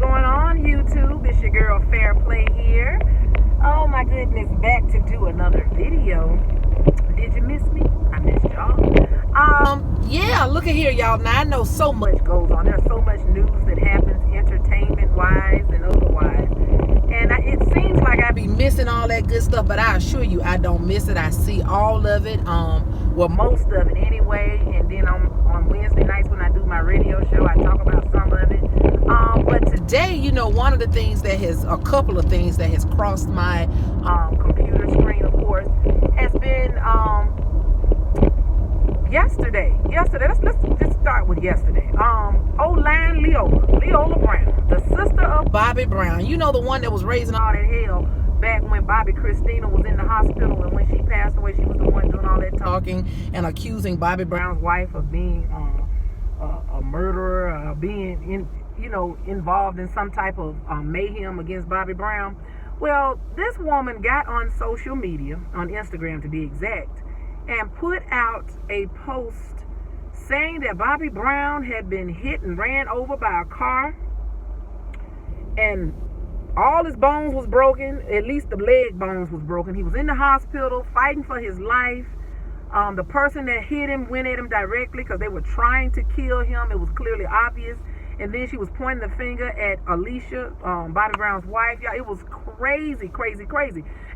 going on, YouTube? It's your girl Fair Play here. Oh my goodness, back to do another video. Did you miss me? I missed y'all. Yeah, look at here, y'all. Now I know so much goes on. There's so much news that happens, entertainment-wise and otherwise. And it seems like I be missing all that good stuff, but I assure you, I don't miss it. I see all of it. Well, most of it anyway. And then on Wednesday nights when I do my radio show, I talk about some of it. But today, you know, one of the things that has, a couple of things that has crossed my computer screen, of course, has been yesterday. Let's just start with yesterday. Leolah Brown, the sister of Bobby Brown. You know, the one that was raising all that hell back when Bobby Christina was in the hospital, and when she passed away, she was the one doing all that talking and accusing Bobby Brown's wife of being a murderer, being involved in some type of mayhem against Bobby Brown. Well, this woman got on social media, on Instagram to be exact, and put out a post saying that Bobby Brown had been hit and ran over by a car, and all his bones was broken. At least the leg bones was broken. He was in the hospital fighting for his life. The person that hit him went at him directly because they were trying to kill him. It was clearly obvious. And then she was pointing the finger at Alicia, Bobby Brown's wife. Yeah, it was crazy.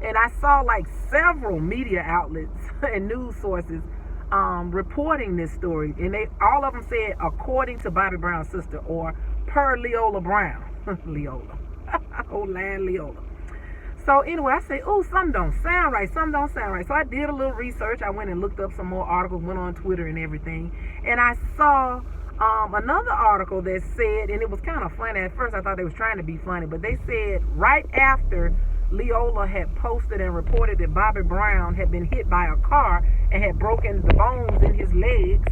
And I saw like several media outlets and news sources reporting this story. And all of them said, according to Bobby Brown's sister, or per Leolah Brown. Leolah. Old land Leolah. So anyway, I say, something don't sound right. So I did a little research. I went and looked up some more articles, went on Twitter and everything. And I saw another article that said, and it was kind of funny. At first I thought they was trying to be funny, but they said right after Leolah had posted and reported that Bobby Brown had been hit by a car and had broken the bones in his legs,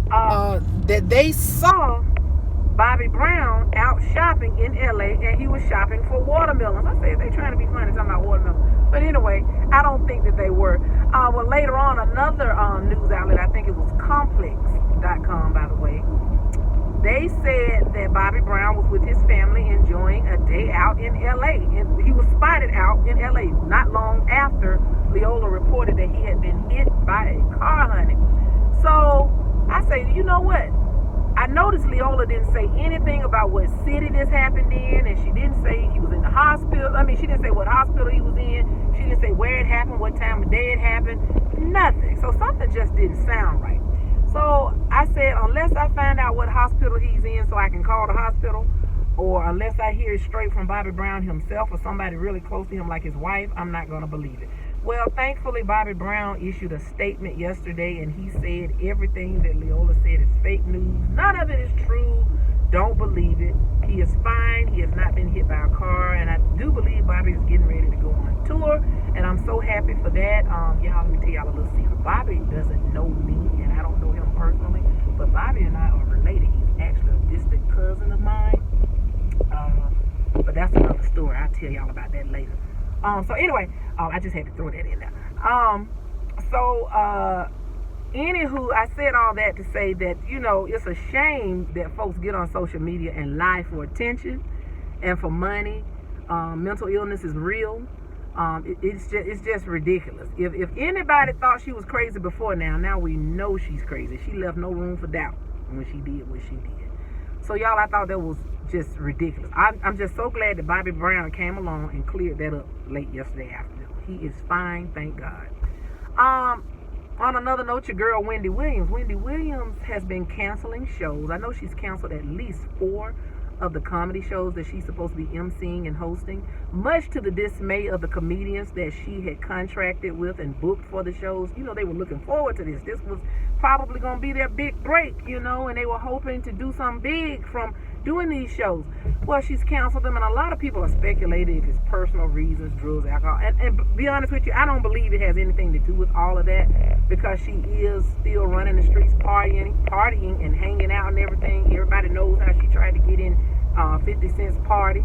that they saw Bobby Brown out shopping in LA, and he was shopping for watermelons. I said, they trying to be funny talking about watermelons. But anyway, I don't think that they were. Well, later on, another news outlet, I think it was complex.com, by the way, they said that Bobby Brown was with his family enjoying a day out in LA. And he was spotted out in LA not long after Leolah reported that he had been hit by a car, honey. So I say, you know what? I noticed Leolah didn't say anything about what city this happened in, and she didn't say he was in the hospital. She didn't say what hospital he was in. She didn't say where it happened, what time of day it happened. Nothing. So something just didn't sound right. So I said, unless I find out what hospital he's in so I can call the hospital, or unless I hear it straight from Bobby Brown himself or somebody really close to him like his wife, I'm not going to believe it. Well, thankfully, Bobby Brown issued a statement yesterday, and he said everything that Leolah said is fake news. None of it is true. Don't believe it. He is fine. He has not been hit by a car, and I do believe Bobby is getting ready to go on tour, and I'm so happy for that. Y'all, let me tell y'all a little secret. Bobby doesn't know me, and I don't know him personally, but Bobby and I are related. He's actually a distant cousin of mine, but that's another story. I'll tell y'all about that later. So anyway, I just had to throw that in there. Anywho, I said all that to say that, it's a shame that folks get on social media and lie for attention and for money. Mental illness is real. It's just ridiculous. If anybody thought she was crazy before now we know she's crazy. She left no room for doubt when she did what she did. So y'all, I thought that was just ridiculous. I'm just so glad that Bobby Brown came along and cleared that up late yesterday afternoon. He is fine, thank God. On another note, your girl Wendy Williams. Wendy Williams has been canceling shows. I know she's canceled at least 4 of the comedy shows that she's supposed to be emceeing and hosting, much to the dismay of the comedians that she had contracted with and booked for the shows. They were looking forward to this. This was probably going to be their big break, and they were hoping to do something big from doing these shows. Well, she's canceled them, and a lot of people are speculating if it's personal reasons, drugs, alcohol. And be honest with you, I don't believe it has anything to do with all of that, because she is still running the streets, partying and hanging out and everything. Everybody knows how she tried to get in 50 Cent's party.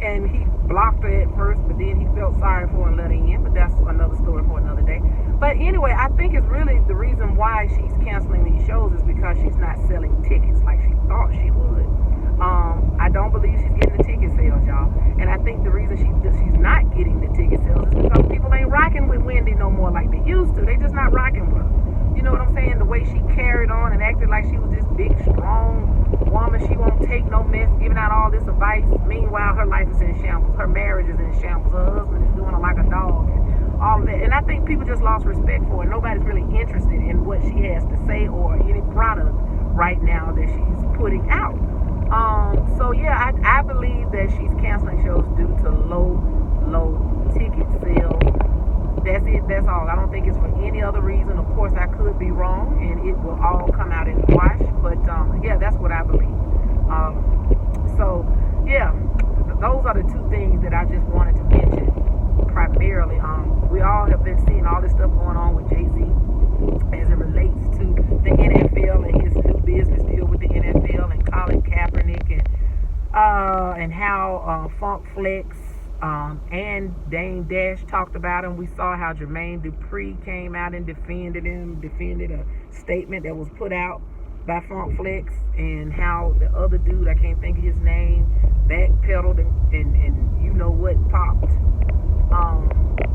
And he blocked her at first, but then he felt sorry for her and let her in. But that's another story for another day. But anyway, I think it's really the reason why she's canceling these shows is because she's not selling tickets like she thought she would. big, strong woman. She won't take no mess, giving out all this advice. Meanwhile, her life is in shambles. Her marriage is in shambles. Her husband is doing her like a dog. And all of that. And I think people just lost respect for her. Nobody's really interested in what she has to say or any product right now that she's putting out. So yeah, I believe that she's canceling shows due to low ticket sales. That's it. That's all. I don't think it's for any other reason. Of course, I could be wrong, and it will all come out in the wash. But yeah, that's what I believe. So yeah, those are the two things that I just wanted to mention primarily. We all have been seeing all this stuff going on with Jay-Z as it relates to the NFL and his new business deal with the NFL and Colin Kaepernick and how Funk Flex and Dame Dash talked about him. We saw how Jermaine Dupri came out and defended a statement that was put out by Funk Flex, and how the other dude, I can't think of his name, backpedaled and you know what popped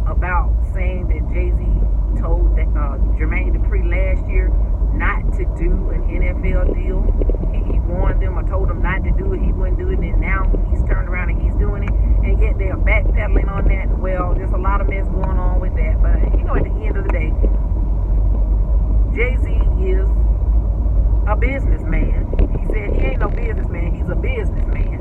about saying that Jay-Z told that Jermaine Dupri last year not to do an NFL deal. He warned them or told them not to do it. He wouldn't do it, and now he's turned around and he's doing it, and yet they are backpedaling on that. Well, there's a lot of mess going on with that, but you know, at the end of the day, Jay-Z is a businessman. He said he ain't no businessman, he's a businessman,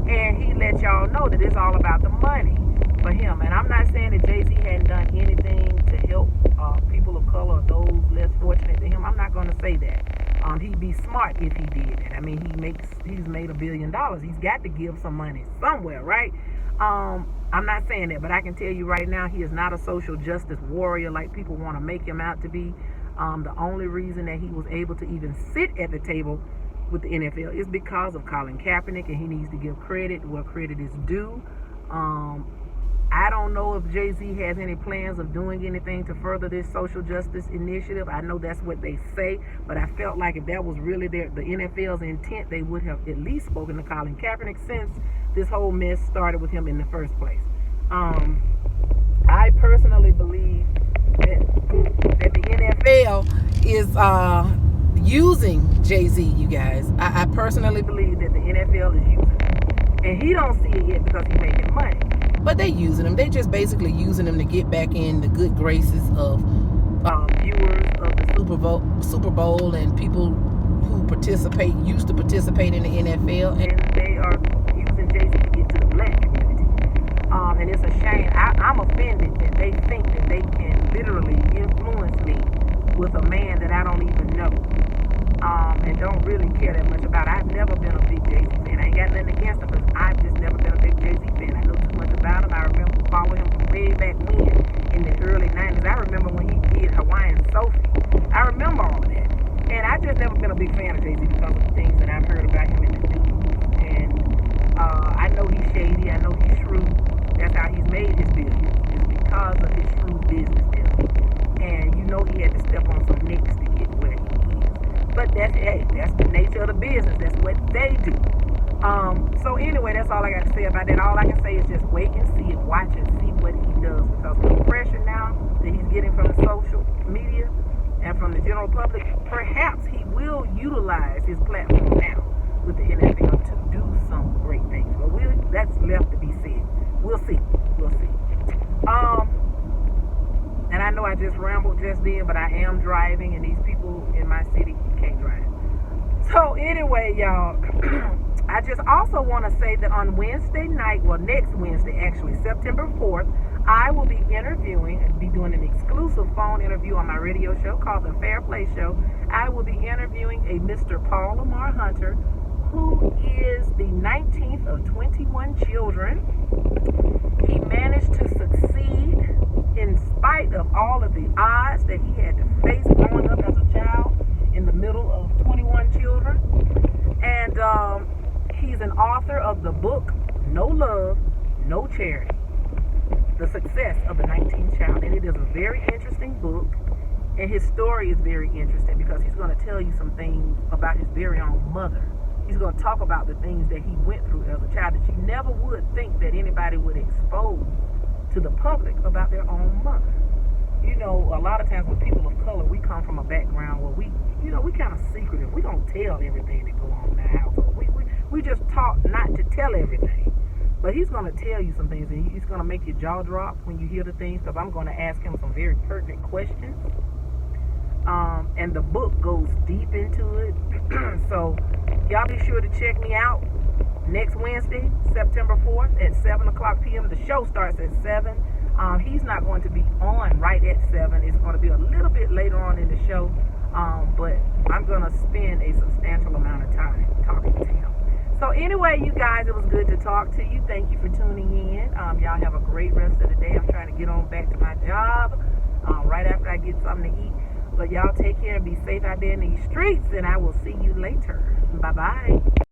and he let y'all know that it's all about the money for him. And I'm not saying that Jay-Z hadn't done anything to help people of color or those less fortunate than him. I'm not going to say that. He'd be smart if he did it. I mean, he's made $1 billion. He's got to give some money somewhere, right? I'm not saying that, but I can tell you right now, he is not a social justice warrior like people want to make him out to be. The only reason that he was able to even sit at the table with the NFL is because of Colin Kaepernick, and he needs to give credit where credit is due. I don't know if Jay-Z has any plans of doing anything to further this social justice initiative. I know that's what they say, but I felt like if that was really the NFL's intent, they would have at least spoken to Colin Kaepernick since this whole mess started with him in the first place. I personally believe that the NFL is using Jay-Z, you guys. I personally believe that the NFL is using him. And he don't see it yet because he's making money. But they using him. They just basically using him to get back in the good graces of viewers of the Super Bowl and people who used to participate in the NFL. And they are using Jay-Z to get to the black community. And it's a shame. I'm offended that they think that they can literally influence me with a man that I don't even know. And don't really care that much about. I've never been a big Jay-Z fan. I ain't got nothing against him, but I've just never been a big Jay-Z fan. I know too much about him. I remember following him from way back when, in the early 90s. I remember when he did Hawaiian Sophie. I remember all of that. And I've just never been a big fan of Jay-Z because of the things that I've heard about him in the news. And I know he's shady. I know he's shrewd. That's how he's made his billions. It's because of his shrewd business deals. And you know he had to step on some necks to get where he is. But that's the nature of the business. That's what they do. So anyway, that's all I got to say about that. All I can say is just wait and see and watch and see what he does, because the pressure now that he's getting from the social media and from the general public, perhaps he will utilize his platform now with the NFL to do some great things. But that's left to be said. We'll see. And I know I just rambled just then, but I am driving, and these people in my city can't drive. So anyway, y'all, I just also want to say that on Wednesday night, well, next Wednesday, actually, September 4th, I will be doing an exclusive phone interview on my radio show called The Fair Play Show. I will be interviewing a Mr. Paul Lamar Hunter, who is the 19th of 21 children. He managed to succeed in spite of all of the odds that he had to face growing up as a child in the middle of 21 children. And he's an author of the book, No Love, No Charity, The Success of the 19th Child. And it is a very interesting book. And his story is very interesting because he's going to tell you some things about his very own mother. He's going to talk about the things that he went through as a child that you never would think that anybody would expose to the public about their own mother. you know, a lot of times with people of color, we come from a background where we, you know, we kind of secretive. We don't tell everything that go on in our household. We just taught not to tell everything. But he's going to tell you some things, and he's going to make your jaw drop when you hear the things, because I'm going to ask him some very pertinent questions. And the book goes deep into it. So y'all be sure to check me out next Wednesday, September 4th at 7 o'clock p.m. The show starts at 7. He's not going to be on right at 7. It's going to be a little bit later on in the show. But I'm going to spend a substantial amount of time talking to him. So anyway, you guys, it was good to talk to you. Thank you for tuning in. Y'all have a great rest of the day. I'm trying to get on back to my job right after I get something to eat. But y'all take care and be safe out there in these streets, and I will see you later. Bye-bye.